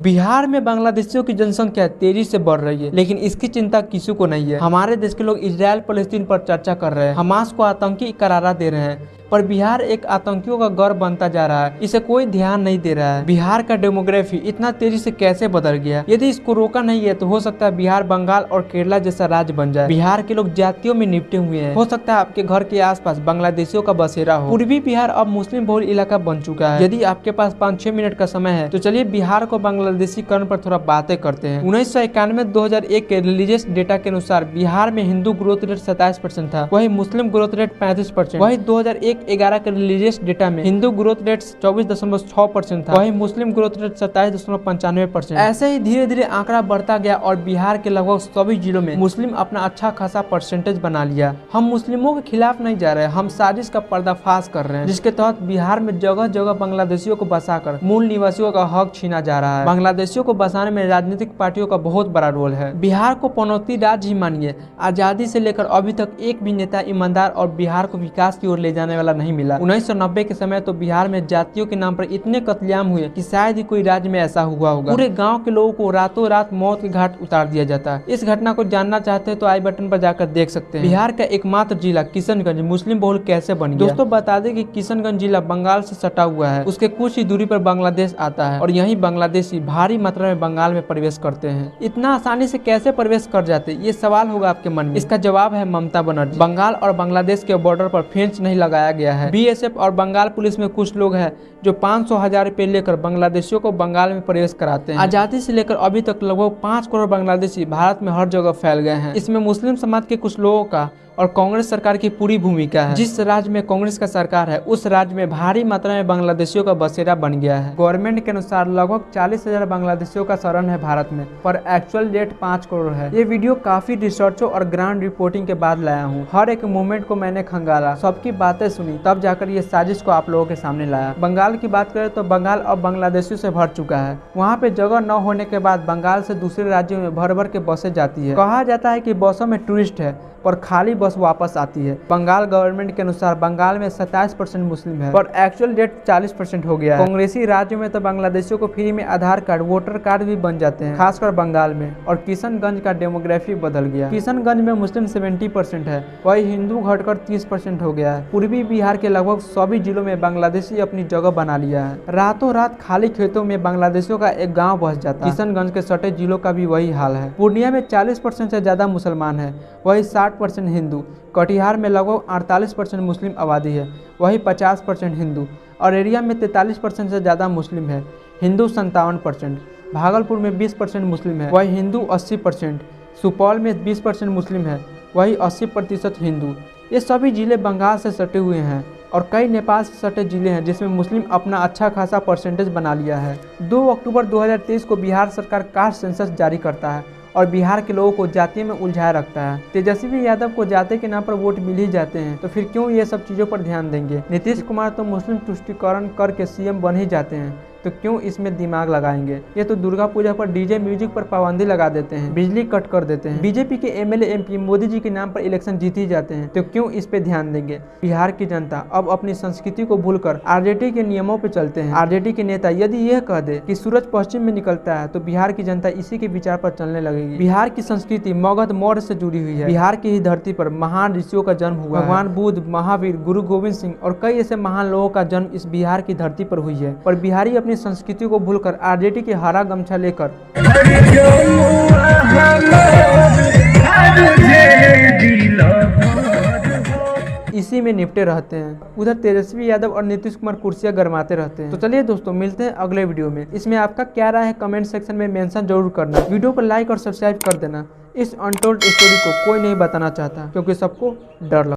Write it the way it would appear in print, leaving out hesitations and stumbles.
बिहार में बांग्लादेशियों की जनसंख्या तेजी से बढ़ रही है, लेकिन इसकी चिंता किसी को नहीं है। हमारे देश के लोग इजराइल फलस्तीन पर चर्चा कर रहे हैं, हमास को आतंकी करारा दे रहे हैं, पर बिहार एक आतंकियों का घर बनता जा रहा है। इसे कोई ध्यान नहीं दे रहा है। बिहार का डेमोग्राफी इतना तेजी से कैसे बदल गया? यदि इसको रोका नहीं है तो हो सकता है बिहार बंगाल और केरला जैसा राज्य बन जाए। बिहार के लोग जातियों में निपटे हुए हैं। हो सकता है आपके घर के आसपास बांग्लादेशियों का बसेरा हो। पूर्वी बिहार अब मुस्लिम बहुल इलाका बन चुका है। यदि आपके पास 5-6 मिनट का समय है तो चलिए बिहार को बांग्लादेशीकरण पर थोड़ा बातें करते हैं। 1991-2001 के रिलीजियस डेटा के अनुसार बिहार में हिंदू ग्रोथ रेट 27% था, वही मुस्लिम ग्रोथ रेट 35%। वही 2001-11 के रिलीजियस डेटा में हिंदू ग्रोथ रेट 24.6% था, वही मुस्लिम ग्रोथ रेट 27.95%। ऐसे ही धीरे धीरे आंकड़ा बढ़ता गया और बिहार के लगभग सभी जिलों में मुस्लिम अपना अच्छा खासा परसेंटेज बना लिया। हम मुस्लिमों के खिलाफ नहीं जा रहे, हम साजिश का पर्दाफाश कर रहे हैं, जिसके तहत बिहार में जगह जगह बांग्लादेशियों को बसाकर मूल निवासियों का हक छीना जा रहा है। बांग्लादेशियों को बसाने में राजनीतिक पार्टियों का बहुत बड़ा रोल है। बिहार को पनौती राज्य ही मानिए। आजादी से लेकर अभी तक एक भी नेता ईमानदार और बिहार को विकास की ओर ले जाने वाला नहीं मिला। 1990 के समय तो बिहार में जातियों के नाम पर इतने कत्लेआम हुए कि शायद ही कोई राज्य में ऐसा हुआ होगा। पूरे गांव के लोगों को रातों रात मौत के घाट उतार दिया जाता है। इस घटना को जानना चाहते हैं तो आई बटन पर जाकर देख सकते हैं। बिहार का एकमात्र जिला किशनगंज मुस्लिम बहुल कैसे बन गया? दोस्तों बता दें कि किशनगंज जिला बंगाल से सटा हुआ है। उसके कुछ ही दूरी पर बांग्लादेश आता है और यही बांग्लादेशी भारी मात्रा में बंगाल में प्रवेश करते हैं। इतना आसानी से कैसे प्रवेश कर जाते, ये सवाल होगा आपके मन में। इसका जवाब है ममता बनर्जी। बंगाल और बांग्लादेश के बॉर्डर पर फेंस नहीं लगाया गया है। बीएसएफ और बंगाल पुलिस में कुछ लोग हैं जो 500,000 रुपए लेकर बांग्लादेशियों को बंगाल में प्रवेश कराते हैं। आजादी से लेकर अभी तक लगभग 5 करोड़ बांग्लादेशी भारत में हर जगह फैल गए हैं। इसमें मुस्लिम समाज के कुछ लोगों का और कांग्रेस सरकार की पूरी भूमिका है। जिस राज्य में कांग्रेस का सरकार है उस राज्य में भारी मात्रा में बांग्लादेशियों का बसेरा बन गया है। गवर्नमेंट के अनुसार लगभग 40,000 बांग्लादेशियों का शरण है भारत में, पर एक्चुअल डेट 5 करोड़ है। ये वीडियो काफी रिसर्चों और ग्राउंड रिपोर्टिंग के बाद लाया हूँ। हर एक मूवमेंट को मैंने खंगाला, सबकी बातें सुनी, तब जाकर ये साजिश को आप लोगों के सामने लाया। बंगाल की बात करें तो बंगाल अब बांग्लादेशियों से भर चुका है। वहाँ पे जगह न होने के बाद बंगाल से दूसरे राज्यों में भर भर के बसें जाती है। कहा जाता है कि बसों में टूरिस्ट है पर खाली बस वापस आती है। बंगाल गवर्नमेंट के अनुसार बंगाल में 27% मुस्लिम है, पर एक्चुअल डेट 40% हो गया है। कांग्रेसी राज्यों में तो बांग्लादेशियों को फ्री में आधार कार्ड, वोटर कार्ड भी बन जाते हैं, खासकर बंगाल में। और किशनगंज का डेमोग्राफी बदल गया। किशनगंज में मुस्लिम 70% है, वही हिंदू घटकर 30% हो गया है। पूर्वी बिहार के लगभग सभी जिलों में बांग्लादेशी अपनी जगह बना लिया है। रातों रात खाली खेतों में बांग्लादेशियों का एक गाँव बस जाता है। किशनगंज के सटे जिलों का भी वही हाल है। पूर्णिया में 40% से ज्यादा मुसलमान है, वही 60% हिंदू। कटिहार में लगभग 48% मुस्लिम आबादी है, वही 50% हिंदू। अररिया में 43% से ज़्यादा मुस्लिम है, हिंदू 57%। भागलपुर में 20% मुस्लिम है, वही हिंदू 80%। सुपौल में 20% मुस्लिम है, वही 80% हिंदू। ये सभी जिले बंगाल से सटे हुए हैं और कई नेपाल से सटे जिले हैं जिसमें मुस्लिम अपना अच्छा खासा परसेंटेज बना लिया है। 2 अक्टूबर 2023 को बिहार सरकार कास्ट सेंसस जारी करता है और बिहार के लोगों को जाति में उलझाए रखता है। तेजस्वी यादव को जाति के नाम पर वोट मिल ही जाते हैं, तो फिर क्यों ये सब चीज़ों पर ध्यान देंगे? नीतीश कुमार तो मुस्लिम तुष्टिकरण करके सीएम बन ही जाते हैं, तो क्यों इसमें दिमाग लगाएंगे? ये तो दुर्गा पूजा पर डीजे म्यूजिक पर पाबंदी लगा देते हैं, बिजली कट कर देते हैं। बीजेपी के एमएलए एमपी मोदी जी के नाम पर इलेक्शन जीत ही जाते हैं, तो क्यों इस पे ध्यान देंगे? बिहार की जनता अब अपनी संस्कृति को भूलकर आरजेडी के नियमों पे चलते हैं। आरजेडी के नेता यदि यह कह दे कि सूरज पश्चिम में निकलता है तो बिहार की जनता इसी के विचार पर चलने लगेगी। बिहार की संस्कृति मगध मौर्य से जुड़ी हुई है। बिहार की ही धरती पर महान ऋषियों का जन्म हुआ। भगवान बुद्ध, महावीर, गुरु गोविंद सिंह और कई ऐसे महान लोगों का जन्म इस बिहार की धरती पर हुई है, पर बिहारी अपनी संस्कृति को भूलकर आरजेडी के हरा गमछा लेकर इसी में निपटे रहते हैं। उधर तेजस्वी यादव और नीतीश कुमार कुर्सियां गरमाते रहते हैं। तो चलिए दोस्तों, मिलते हैं अगले वीडियो में। इसमें आपका क्या राय है कमेंट सेक्शन में मेंशन जरूर करना। वीडियो को लाइक और सब्सक्राइब कर देना। इस अनटोल्ड स्टोरी को कोई नहीं बताना चाहता क्योंकि सबको डर लगता है।